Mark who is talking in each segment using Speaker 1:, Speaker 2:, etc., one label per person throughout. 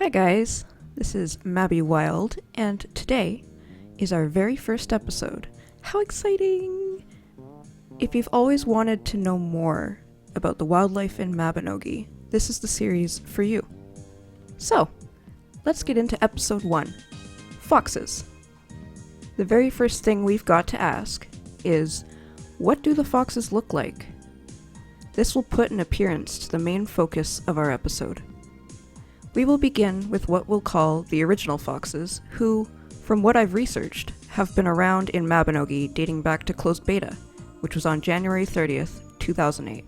Speaker 1: Hi guys, this is MabiWild, and today is our very first episode. How exciting! If you've always wanted to know more about the wildlife in Mabinogi, this is the series for you. So, let's get into episode 1, Foxes. The very first thing we've got to ask is, what do the foxes look like? This will put an appearance to the main focus of our episode. We will begin with what we'll call the original foxes, who, from what I've researched, have been around in Mabinogi dating back to closed beta, which was on January 30th, 2008.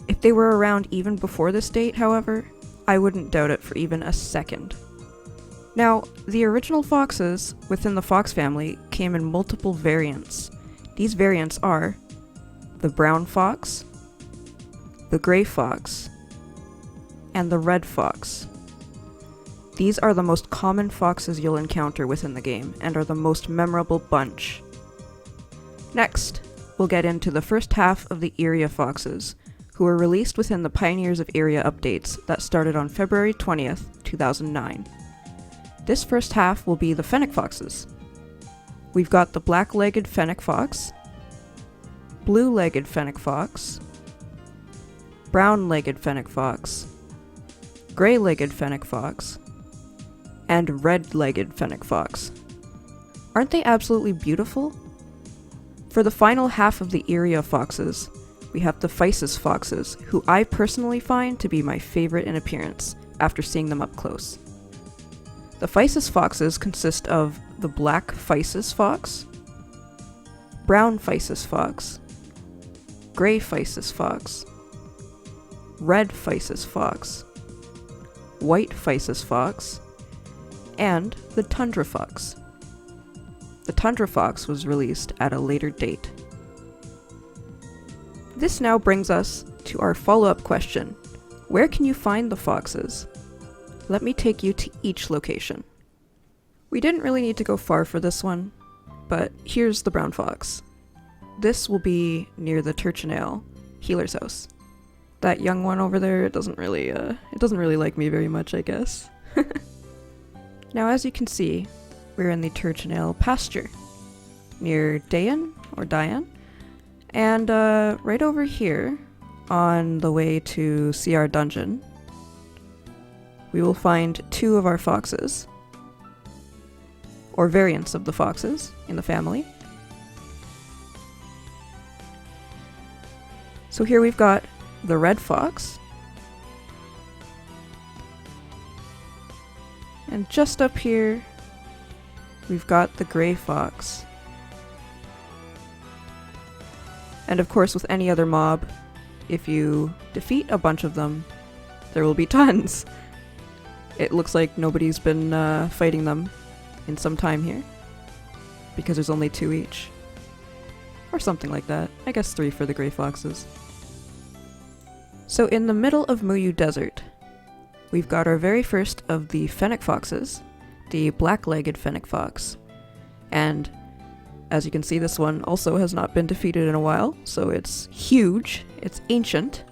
Speaker 1: If they were around even before this date, however, I wouldn't doubt it for even a second. Now, the original foxes within the fox family came in multiple variants. These variants are the brown fox, the gray fox, and the red fox. These are the most common foxes you'll encounter within the game, and are the most memorable bunch. Next, we'll get into the first half of the area foxes, who were released within the Pioneers of Area updates that started on February 20th, 2009. This first half will be the fennec foxes. We've got the black-legged fennec fox, blue-legged fennec fox, brown-legged fennec fox, gray-legged fennec fox, and red-legged fennec fox. Aren't they absolutely beautiful? For the final half of the area foxes, we have the Foxes foxes, who I personally find to be my favorite in appearance after seeing them up close. The Foxes foxes consist of the black Foxes fox, brown Foxes fox, gray Foxes fox, red Foxes fox, white Foxes fox, and the tundra fox. The tundra fox was released at a later date. This now brings us to our follow-up question. Where can you find the foxes? Let me take you to each location. We didn't really need to go far for this one, but here's the brown fox. This will be near the Turchinale healer's house. That young one over there, it doesn't really like me very much, I guess. Now, as you can see, we're in the Turchinale pasture, near Diane, and right over here, on the way to CR Dungeon, we will find two of our foxes, or variants of the foxes in the family. So here we've got the red fox, and just up here we've got the gray fox. And of course, with any other mob, if you defeat a bunch of them, there will be tons. It looks like nobody's been fighting them in some time here, because there's only 2 each. Or something like that. I guess 3 for the gray foxes. So in the middle of Muyu Desert, we've got our very first of the fennec foxes, the black-legged fennec fox. And as you can see, this one also has not been defeated in a while, so it's huge, it's ancient.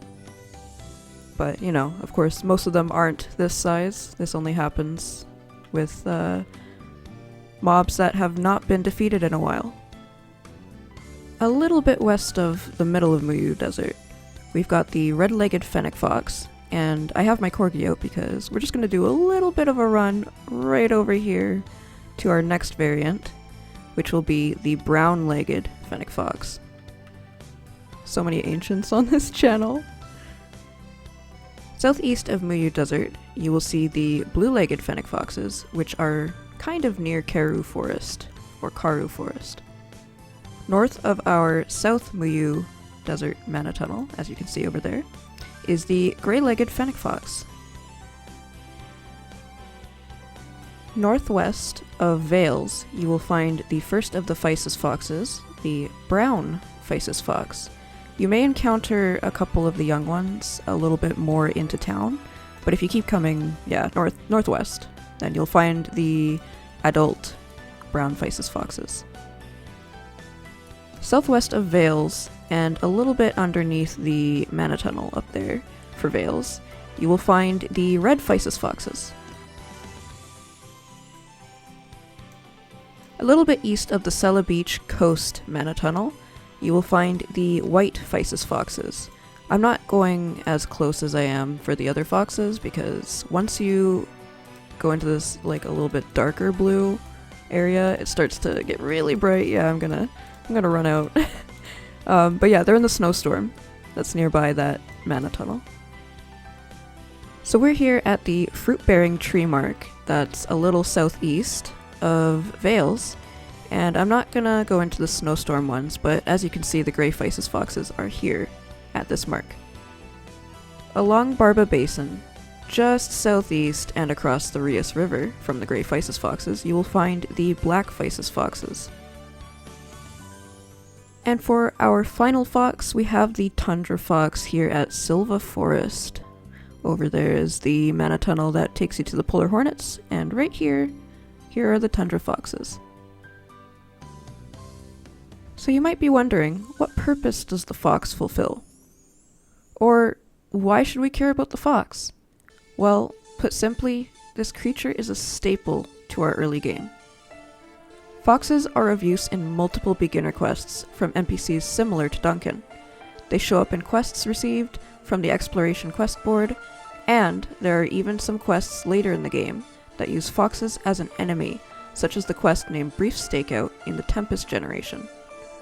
Speaker 1: But, you know, of course, most of them aren't this size. This only happens with mobs that have not been defeated in a while. A little bit west of the middle of Muyu Desert, we've got the red-legged fennec fox, and I have my corgi out because we're just going to do a little bit of a run right over here to our next variant, which will be the brown-legged fennec fox. So many ancients on this channel. Southeast of Muyu Desert, you will see the blue-legged fennec foxes, which are kind of near Karu Forest, or Karu Forest. North of our South Muyu Desert mana tunnel, as you can see over there, is the gray-legged fennec fox. Northwest of Vales, you will find the first of the Foxes foxes, the brown Foxes fox. You may encounter a couple of the young ones a little bit more into town, but if you keep coming, northwest, then you'll find the adult brown Foxes foxes. Southwest of Vales, and a little bit underneath the mana tunnel up there for Vales, you will find the red Foxes foxes. A little bit east of the Sella Beach Coast Mana Tunnel, you will find the white Foxes foxes. I'm not going as close as I am for the other foxes because once you go into this like a little bit darker blue area, it starts to get really bright. Yeah, I'm gonna run out. But yeah, they're in the snowstorm that's nearby that Mana Tunnel. So we're here at the fruit-bearing tree mark that's a little southeast of Vales, and I'm not gonna go into the snowstorm ones, but as you can see, the gray Foxes foxes are here at this mark. Along Barba Basin, just southeast and across the Rias River from the gray Foxes foxes, you will find the black Foxes foxes. And for our final fox, we have the tundra fox here at Silva Forest. Over there is the Mana Tunnel that takes you to the Polar Hornets, and right here are the tundra foxes. So you might be wondering, what purpose does the fox fulfill? Or why should we care about the fox? Well, put simply, this creature is a staple to our early game. Foxes are of use in multiple beginner quests from NPCs similar to Duncan. They show up in quests received from the Exploration quest board, and there are even some quests later in the game that use foxes as an enemy, such as the quest named Brief Stakeout in the Tempest generation.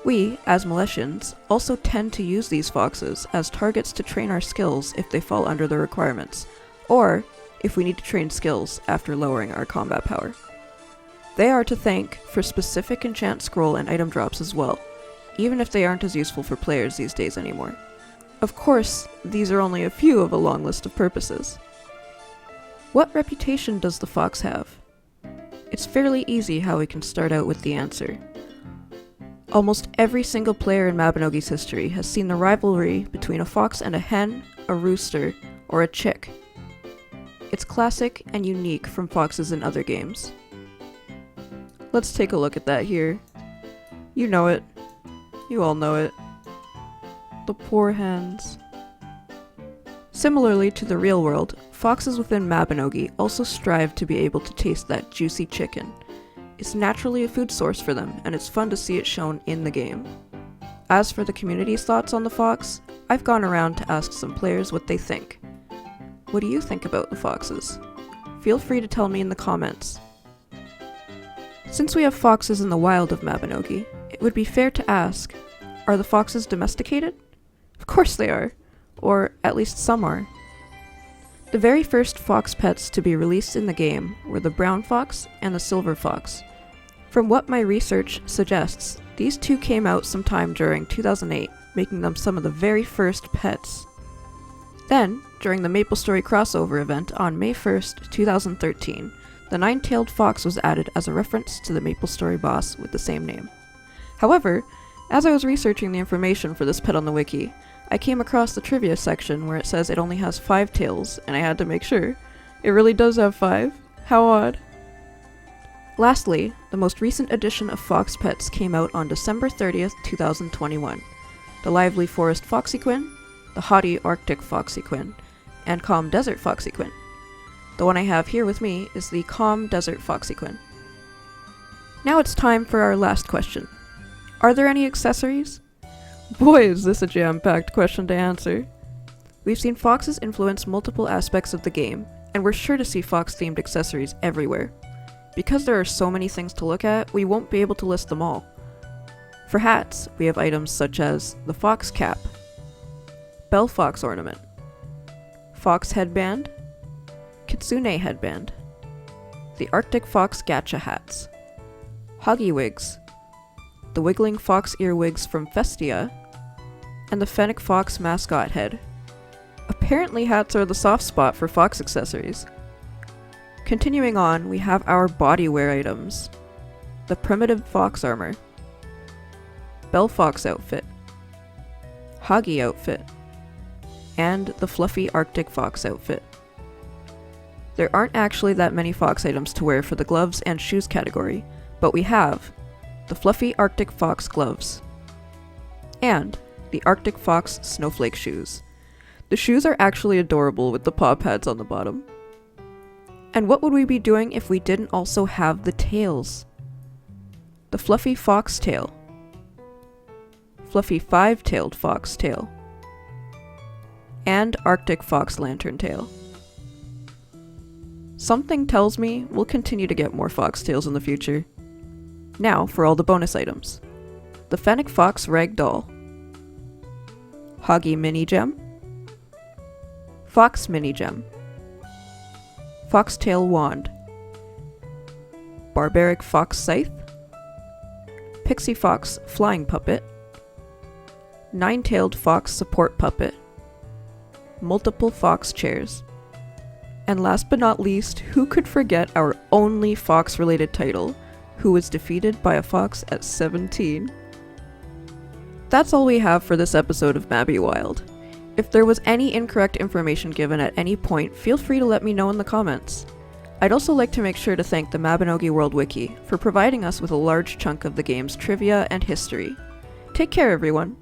Speaker 1: We, as Milesians, also tend to use these foxes as targets to train our skills if they fall under the requirements, or if we need to train skills after lowering our combat power. They are to thank for specific enchant scroll and item drops as well, even if they aren't as useful for players these days anymore. Of course, these are only a few of a long list of purposes. What reputation does the fox have? It's fairly easy how we can start out with the answer. Almost every single player in Mabinogi's history has seen the rivalry between a fox and a hen, a rooster, or a chick. It's classic and unique from foxes in other games. Let's take a look at that here. You know it. You all know it. The poor hens. Similarly to the real world, foxes within Mabinogi also strive to be able to taste that juicy chicken. It's naturally a food source for them, and it's fun to see it shown in the game. As for the community's thoughts on the fox, I've gone around to ask some players what they think. What do you think about the foxes? Feel free to tell me in the comments. Since we have foxes in the wild of Mabinogi, it would be fair to ask, are the foxes domesticated? Of course they are, or at least some are. The very first fox pets to be released in the game were the brown fox and the silver fox. From what my research suggests, these two came out sometime during 2008, making them some of the very first pets. Then, during the MapleStory crossover event on May 1st, 2013, the nine-tailed fox was added as a reference to the MapleStory boss with the same name. However, as I was researching the information for this pet on the wiki, I came across the trivia section where it says it only has 5 tails, and I had to make sure. It really does have 5. How odd. Lastly, the most recent edition of Fox Pets came out on December 30th, 2021. The Lively Forest Foxyquin, the Haughty Arctic Foxyquin, and Calm Desert Foxyquin. The one I have here with me is the Calm Desert Foxyquin. Now it's time for our last question. Are there any accessories? Boy, is this a jam-packed question to answer. We've seen foxes influence multiple aspects of the game, and we're sure to see fox-themed accessories everywhere. Because there are so many things to look at, we won't be able to list them all. For hats, we have items such as the fox cap, bell fox ornament, fox headband, kitsune headband, the Arctic fox gacha hats, huggy wigs, the wiggling fox earwigs from Festia, and the fennec fox mascot head. Apparently hats are the soft spot for fox accessories. Continuing on, we have our bodywear items. The primitive fox armor, bell fox outfit, huggy outfit, and the fluffy Arctic fox outfit. There aren't actually that many fox items to wear for the gloves and shoes category, but we have the fluffy Arctic fox gloves, and the Arctic fox snowflake shoes. The shoes are actually adorable with the paw pads on the bottom. And what would we be doing if we didn't also have the tails? the fluffy foxtail, fluffy five-tailed foxtail, and Arctic fox lanterntail. Something tells me we'll continue to get more foxtails in the future. Now for all the bonus items. The Fennec Fox Ragdoll, Hoggy Mini Gem, Fox Mini Gem, Foxtail Wand, Barbaric Fox Scythe, Pixie Fox Flying Puppet, Nine-Tailed Fox Support Puppet, multiple fox chairs, and last but not least, who could forget our only fox-related title, who was defeated by a fox at 17. That's all we have for this episode of MabiWild. If there was any incorrect information given at any point, feel free to let me know in the comments. I'd also like to make sure to thank the Mabinogi World Wiki for providing us with a large chunk of the game's trivia and history. Take care, everyone!